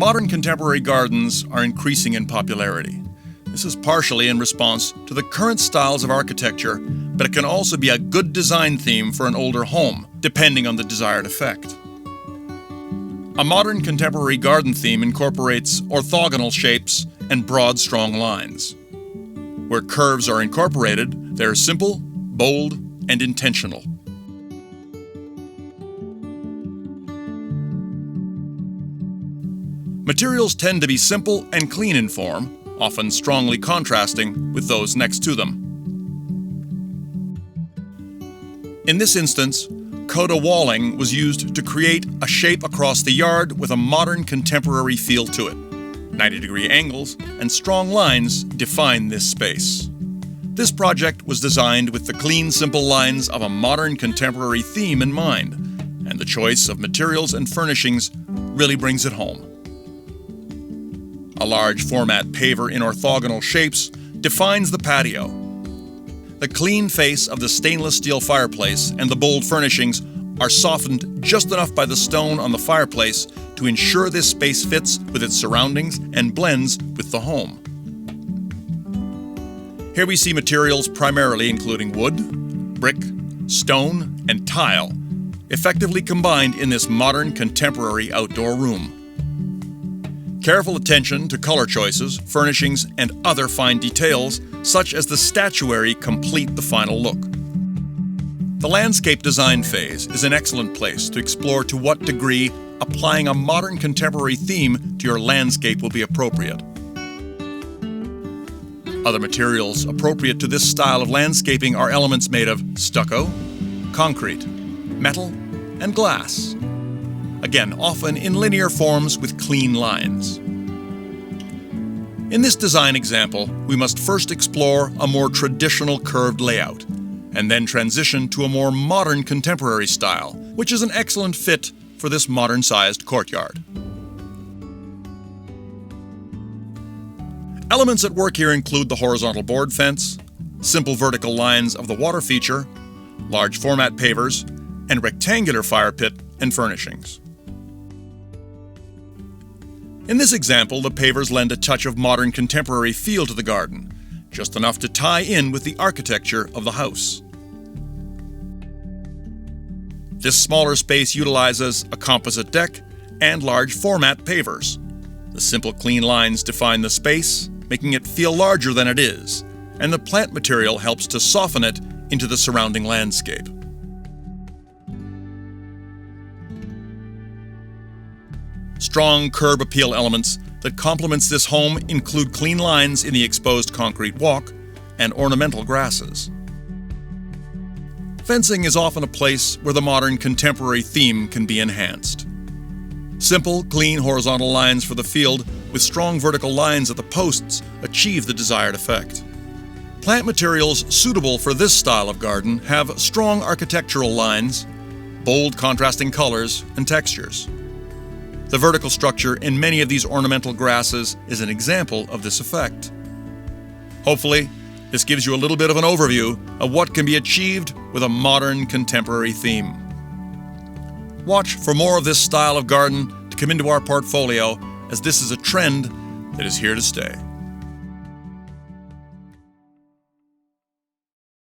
Modern contemporary gardens are increasing in popularity. This is partially in response to the current styles of architecture, but it can also be a good design theme for an older home, depending on the desired effect. A modern contemporary garden theme incorporates orthogonal shapes and broad, strong lines. Where curves are incorporated, they're simple, bold, and intentional. Materials tend to be simple and clean in form, often strongly contrasting with those next to them. In this instance, Coda walling was used to create a shape across the yard with a modern contemporary feel to it. 90-degree angles and strong lines define this space. This project was designed with the clean, simple lines of a modern contemporary theme in mind, and the choice of materials and furnishings really brings it home. A large format paver in orthogonal shapes defines the patio. The clean face of the stainless steel fireplace and the bold furnishings are softened just enough by the stone on the fireplace to ensure this space fits with its surroundings and blends with the home. Here we see materials primarily including wood, brick, stone, and tile, effectively combined in this modern contemporary outdoor room. Careful attention to color choices, furnishings, and other fine details, such as the statuary, complete the final look. The landscape design phase is an excellent place to explore to what degree applying a modern contemporary theme to your landscape will be appropriate. Other materials appropriate to this style of landscaping are elements made of stucco, concrete, metal, and glass. Again, often in linear forms with clean lines. In this design example, we must first explore a more traditional curved layout, and then transition to a more modern contemporary style, which is an excellent fit for this modern-sized courtyard. Elements at work here include the horizontal board fence, simple vertical lines of the water feature, large format pavers, and rectangular fire pit and furnishings. In this example, the pavers lend a touch of modern contemporary feel to the garden, just enough to tie in with the architecture of the house. This smaller space utilizes a composite deck and large format pavers. The simple clean lines define the space, making it feel larger than it is, and the plant material helps to soften it into the surrounding landscape. Strong curb appeal elements that complements this home include clean lines in the exposed concrete walk and ornamental grasses. Fencing is often a place where the modern contemporary theme can be enhanced. Simple, clean horizontal lines for the field with strong vertical lines at the posts achieve the desired effect. Plant materials suitable for this style of garden have strong architectural lines, bold contrasting colors, and textures. The vertical structure in many of these ornamental grasses is an example of this effect. Hopefully, this gives you a little bit of an overview of what can be achieved with a modern contemporary theme. Watch for more of this style of garden to come into our portfolio, as this is a trend that is here to stay.